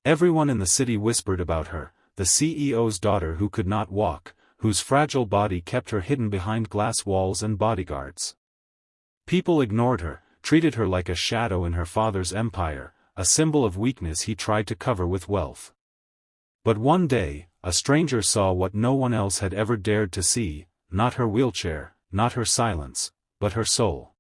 Everyone in the city whispered about her, the CEO's daughter who could not walk, whose fragile body kept her hidden behind glass walls and bodyguards. People ignored her, treated her like a shadow in her father's empire, a symbol of weakness he tried to cover with wealth. But one day, a stranger saw what no one else had ever dared to see, not her wheelchair, not her silence, but her soul.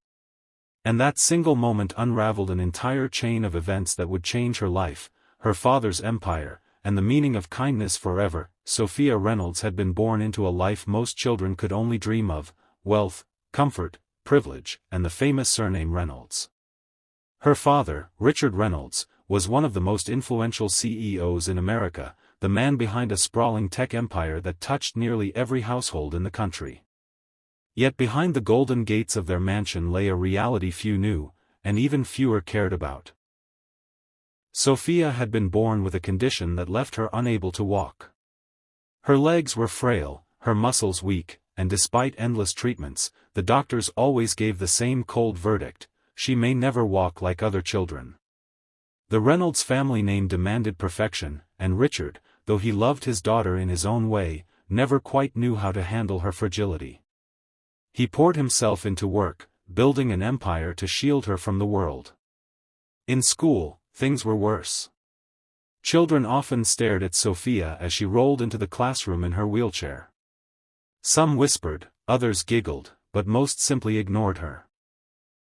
And that single moment unraveled an entire chain of events that would change her life, her father's empire, and the meaning of kindness forever. Sophia Reynolds had been born into a life most children could only dream of: wealth, comfort, privilege, and the famous surname Reynolds. Her father, Richard Reynolds, was one of the most influential CEOs in America, the man behind a sprawling tech empire that touched nearly every household in the country. Yet behind the golden gates of their mansion lay a reality few knew, and even fewer cared about. Sophia had been born with a condition that left her unable to walk. Her legs were frail, her muscles weak, and despite endless treatments, the doctors always gave the same cold verdict: she may never walk like other children. The Reynolds family name demanded perfection, and Richard, though he loved his daughter in his own way, never quite knew how to handle her fragility. He poured himself into work, building an empire to shield her from the world. In school, things were worse. Children often stared at Sophia as she rolled into the classroom in her wheelchair. Some whispered, others giggled, but most simply ignored her.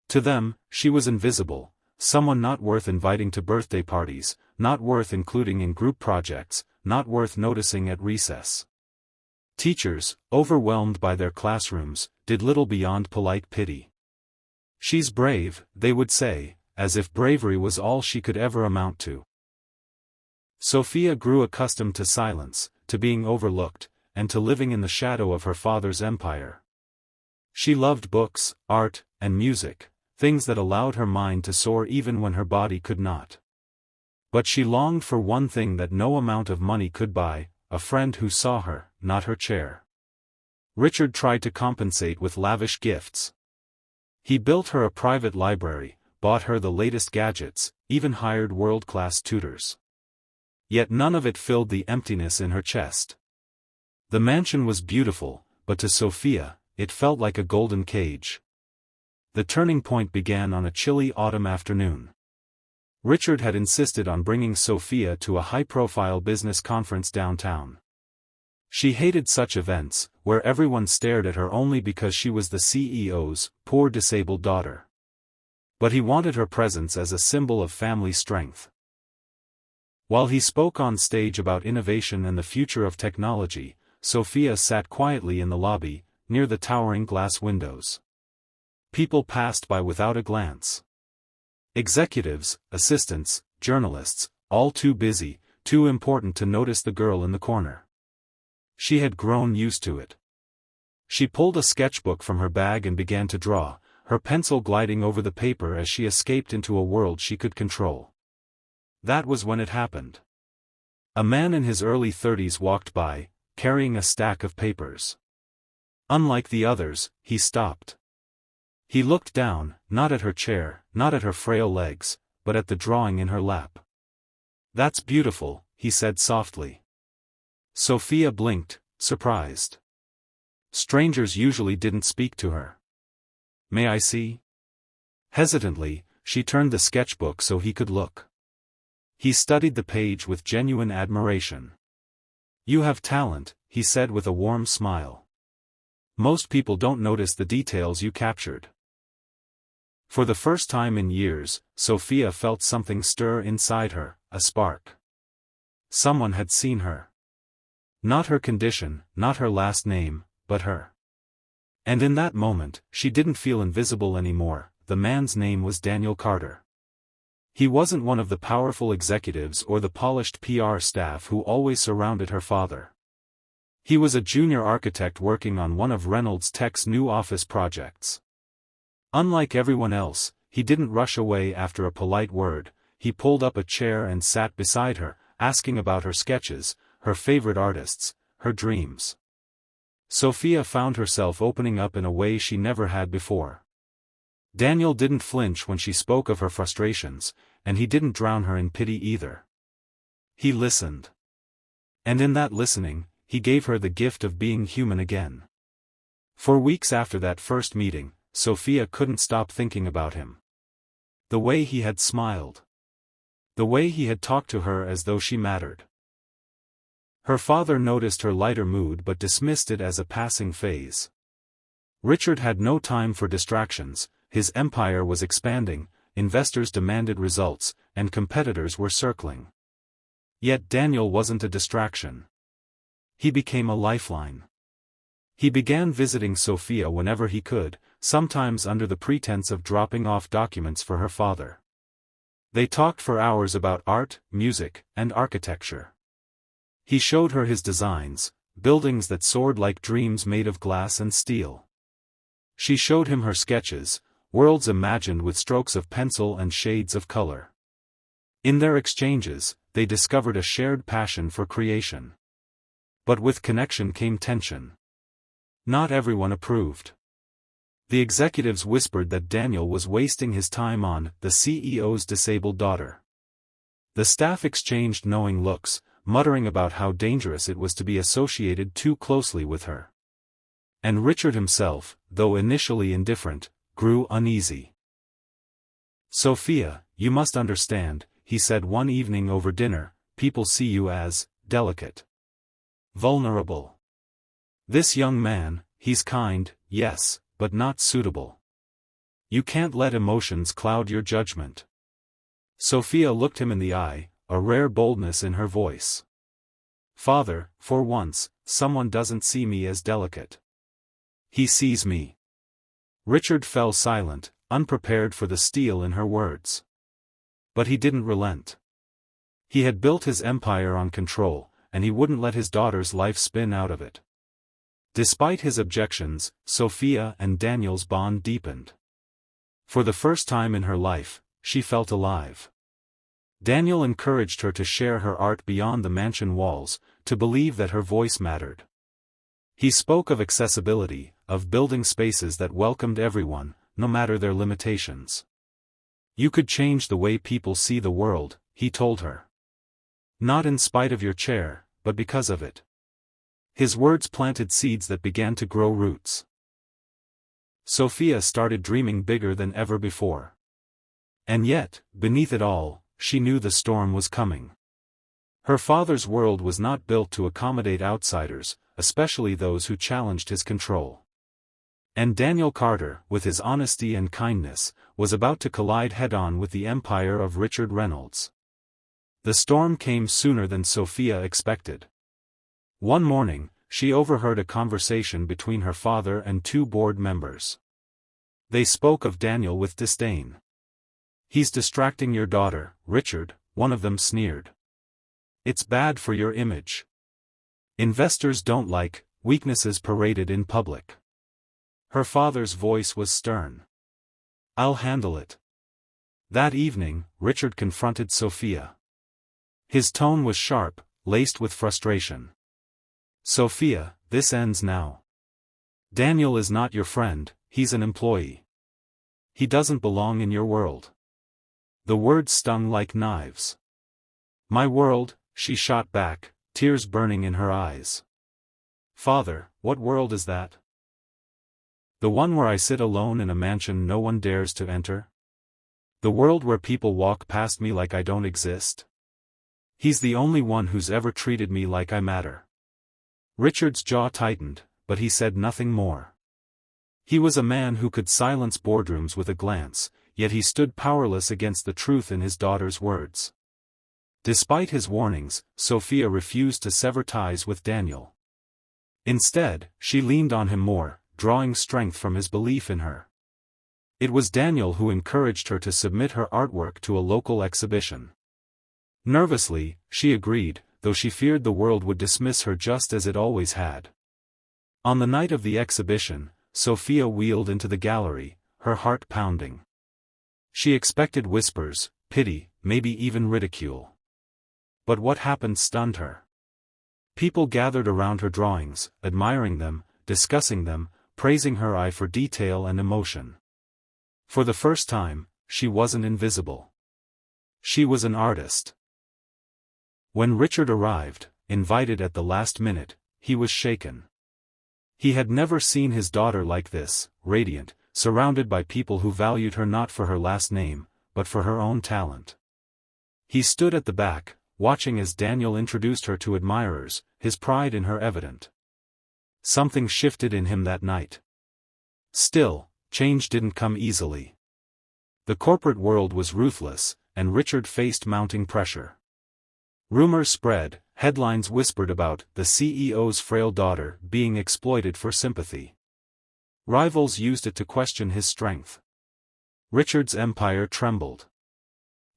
To them, she was invisible, someone not worth inviting to birthday parties, not worth including in group projects, not worth noticing at recess. Teachers, overwhelmed by their classrooms, did little beyond polite pity. "She's brave," they would say, as if bravery was all she could ever amount to. Sophia grew accustomed to silence, to being overlooked, and to living in the shadow of her father's empire. She loved books, art, and music, things that allowed her mind to soar even when her body could not. But she longed for one thing that no amount of money could buy: a friend who saw her, not her chair. Richard tried to compensate with lavish gifts. He built her a private library, bought her the latest gadgets, even hired world-class tutors. Yet none of it filled the emptiness in her chest. The mansion was beautiful, but to Sophia, it felt like a golden cage. The turning point began on a chilly autumn afternoon. Richard had insisted on bringing Sophia to a high-profile business conference downtown. She hated such events, where everyone stared at her only because she was the CEO's poor disabled daughter. But he wanted her presence as a symbol of family strength. While he spoke on stage about innovation and the future of technology, Sophia sat quietly in the lobby, near the towering glass windows. People passed by without a glance. Executives, assistants, journalists, all too busy, too important to notice the girl in the corner. She had grown used to it. She pulled a sketchbook from her bag and began to draw, her pencil gliding over the paper as she escaped into a world she could control. That was when it happened. A man in his early 30s walked by, carrying a stack of papers. Unlike the others, he stopped. He looked down, not at her chair, not at her frail legs, but at the drawing in her lap. "That's beautiful," he said softly. Sophia blinked, surprised. Strangers usually didn't speak to her. "May I see?" Hesitantly, she turned the sketchbook so he could look. He studied the page with genuine admiration. "You have talent," he said with a warm smile. "Most people don't notice the details you captured." For the first time in years, Sophia felt something stir inside her, a spark. Someone had seen her. Not her condition, not her last name, but her. And in that moment, she didn't feel invisible anymore. The man's name was Daniel Carter. He wasn't one of the powerful executives or the polished PR staff who always surrounded her father. He was a junior architect working on one of Reynolds Tech's new office projects. Unlike everyone else, he didn't rush away after a polite word. He pulled up a chair and sat beside her, asking about her sketches, her favorite artists, her dreams. Sophia found herself opening up in a way she never had before. Daniel didn't flinch when she spoke of her frustrations, and he didn't drown her in pity either. He listened. And in that listening, he gave her the gift of being human again. For weeks after that first meeting, Sophia couldn't stop thinking about him. The way he had smiled. The way he had talked to her as though she mattered. Her father noticed her lighter mood but dismissed it as a passing phase. Richard had no time for distractions, his empire was expanding, investors demanded results, and competitors were circling. Yet Daniel wasn't a distraction. He became a lifeline. He began visiting Sophia whenever he could, sometimes under the pretense of dropping off documents for her father. They talked for hours about art, music, and architecture. He showed her his designs, buildings that soared like dreams made of glass and steel. She showed him her sketches, worlds imagined with strokes of pencil and shades of color. In their exchanges, they discovered a shared passion for creation. But with connection came tension. Not everyone approved. The executives whispered that Daniel was wasting his time on the CEO's disabled daughter. The staff exchanged knowing looks, muttering about how dangerous it was to be associated too closely with her. And Richard himself, though initially indifferent, grew uneasy. "Sophia, you must understand," he said one evening over dinner, "people see you as delicate. Vulnerable. This young man, he's kind, yes, but not suitable. You can't let emotions cloud your judgment." Sophia looked him in the eye, a rare boldness in her voice. "Father, for once, someone doesn't see me as delicate. He sees me." Richard fell silent, unprepared for the steel in her words. But he didn't relent. He had built his empire on control, and he wouldn't let his daughter's life spin out of it. Despite his objections, Sophia and Daniel's bond deepened. For the first time in her life, she felt alive. Daniel encouraged her to share her art beyond the mansion walls, to believe that her voice mattered. He spoke of accessibility, of building spaces that welcomed everyone, no matter their limitations. "You could change the way people see the world," he told her. "Not in spite of your chair, but because of it." His words planted seeds that began to grow roots. Sophia started dreaming bigger than ever before. And yet, beneath it all, she knew the storm was coming. Her father's world was not built to accommodate outsiders, especially those who challenged his control. And Daniel Carter, with his honesty and kindness, was about to collide head-on with the empire of Richard Reynolds. The storm came sooner than Sophia expected. One morning, she overheard a conversation between her father and two board members. They spoke of Daniel with disdain. "He's distracting your daughter, Richard," one of them sneered. "It's bad for your image. Investors don't like weaknesses paraded in public." Her father's voice was stern. "I'll handle it." That evening, Richard confronted Sophia. His tone was sharp, laced with frustration. "Sophia, this ends now. Daniel is not your friend, he's an employee. He doesn't belong in your world." The words stung like knives. "My world," she shot back, tears burning in her eyes. "Father, what world is that? The one where I sit alone in a mansion no one dares to enter? The world where people walk past me like I don't exist? He's the only one who's ever treated me like I matter." Richard's jaw tightened, but he said nothing more. He was a man who could silence boardrooms with a glance, yet he stood powerless against the truth in his daughter's words. Despite his warnings, Sophia refused to sever ties with Daniel. Instead, she leaned on him more, drawing strength from his belief in her. It was Daniel who encouraged her to submit her artwork to a local exhibition. Nervously, she agreed, though she feared the world would dismiss her just as it always had. On the night of the exhibition, Sophia wheeled into the gallery, her heart pounding. She expected whispers, pity, maybe even ridicule. But what happened stunned her. People gathered around her drawings, admiring them, discussing them, praising her eye for detail and emotion. For the first time, she wasn't invisible. She was an artist. When Richard arrived, invited at the last minute, he was shaken. He had never seen his daughter like this, radiant, surrounded by people who valued her not for her last name, but for her own talent. He stood at the back, watching as Daniel introduced her to admirers, his pride in her evident. Something shifted in him that night. Still, change didn't come easily. The corporate world was ruthless, and Richard faced mounting pressure. Rumors spread, headlines whispered about the CEO's frail daughter being exploited for sympathy. Rivals used it to question his strength. Richard's empire trembled.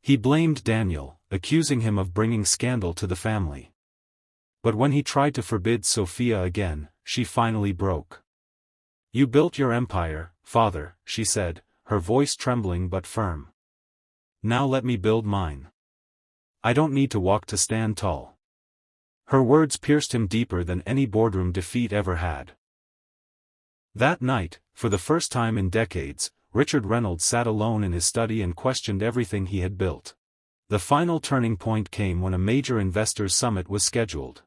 He blamed Daniel, accusing him of bringing scandal to the family. But when he tried to forbid Sophia again, she finally broke. "You built your empire, father," she said, her voice trembling but firm. "Now let me build mine. I don't need to walk to stand tall." Her words pierced him deeper than any boardroom defeat ever had. That night, for the first time in decades, Richard Reynolds sat alone in his study and questioned everything he had built. The final turning point came when a major investors' summit was scheduled.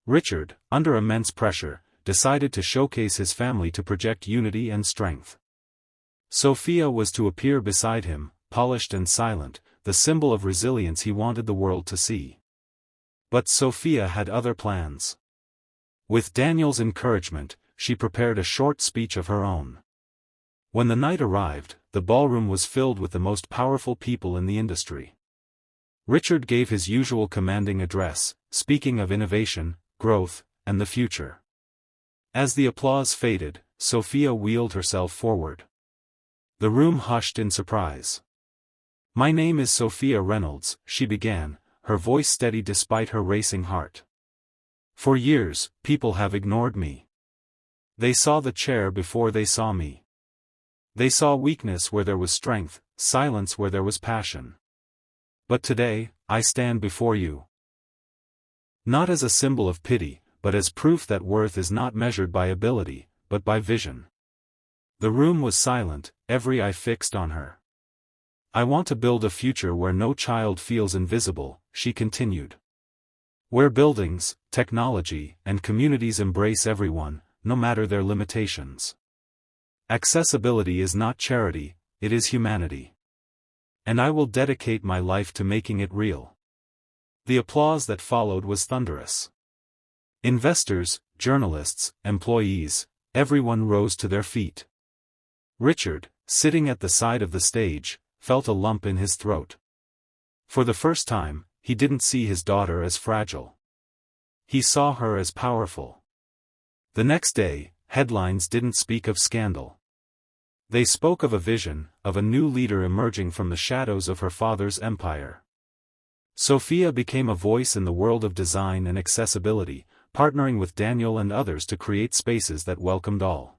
Richard, under immense pressure, decided to showcase his family to project unity and strength. Sophia was to appear beside him, polished and silent, the symbol of resilience he wanted the world to see. But Sophia had other plans. With Daniel's encouragement, she prepared a short speech of her own. When the night arrived, the ballroom was filled with the most powerful people in the industry. Richard gave his usual commanding address, speaking of innovation, growth, and the future. As the applause faded, Sophia wheeled herself forward. The room hushed in surprise. "My name is Sophia Reynolds," she began, her voice steady despite her racing heart. "For years, people have ignored me. They saw the chair before they saw me. They saw weakness where there was strength, silence where there was passion. But today, I stand before you. Not as a symbol of pity, but as proof that worth is not measured by ability, but by vision." The room was silent, every eye fixed on her. "I want to build a future where no child feels invisible," she continued. "Where buildings, technology, and communities embrace everyone, no matter their limitations. Accessibility is not charity, it is humanity. And I will dedicate my life to making it real." The applause that followed was thunderous. Investors, journalists, employees, everyone rose to their feet. Richard, sitting at the side of the stage, felt a lump in his throat. For the first time, he didn't see his daughter as fragile. He saw her as powerful. The next day, headlines didn't speak of scandal. They spoke of a vision, of a new leader emerging from the shadows of her father's empire. Sophia became a voice in the world of design and accessibility, partnering with Daniel and others to create spaces that welcomed all.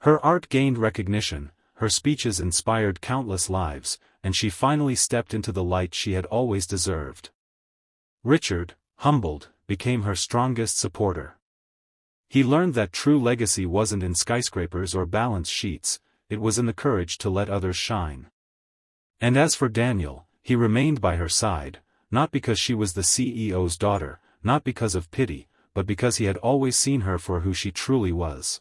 Her art gained recognition, her speeches inspired countless lives, and she finally stepped into the light she had always deserved. Richard, humbled, became her strongest supporter. He learned that true legacy wasn't in skyscrapers or balance sheets, it was in the courage to let others shine. And as for Daniel, he remained by her side, not because she was the CEO's daughter, not because of pity, but because he had always seen her for who she truly was.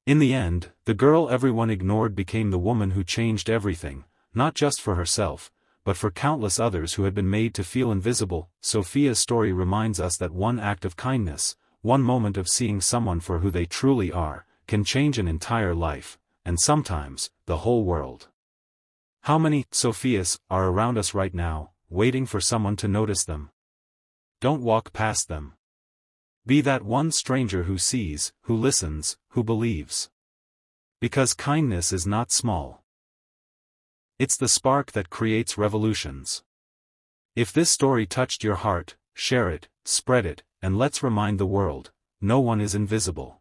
In the end, the girl everyone ignored became the woman who changed everything, not just for herself, but for countless others who had been made to feel invisible. Sophia's story reminds us that one act of kindness, one moment of seeing someone for who they truly are, can change an entire life, and sometimes, the whole world. How many Sophias are around us right now, waiting for someone to notice them? Don't walk past them. Be that one stranger who sees, who listens, who believes. Because kindness is not small. It's the spark that creates revolutions. If this story touched your heart, share it, spread it, and let's remind the world, no one is invisible.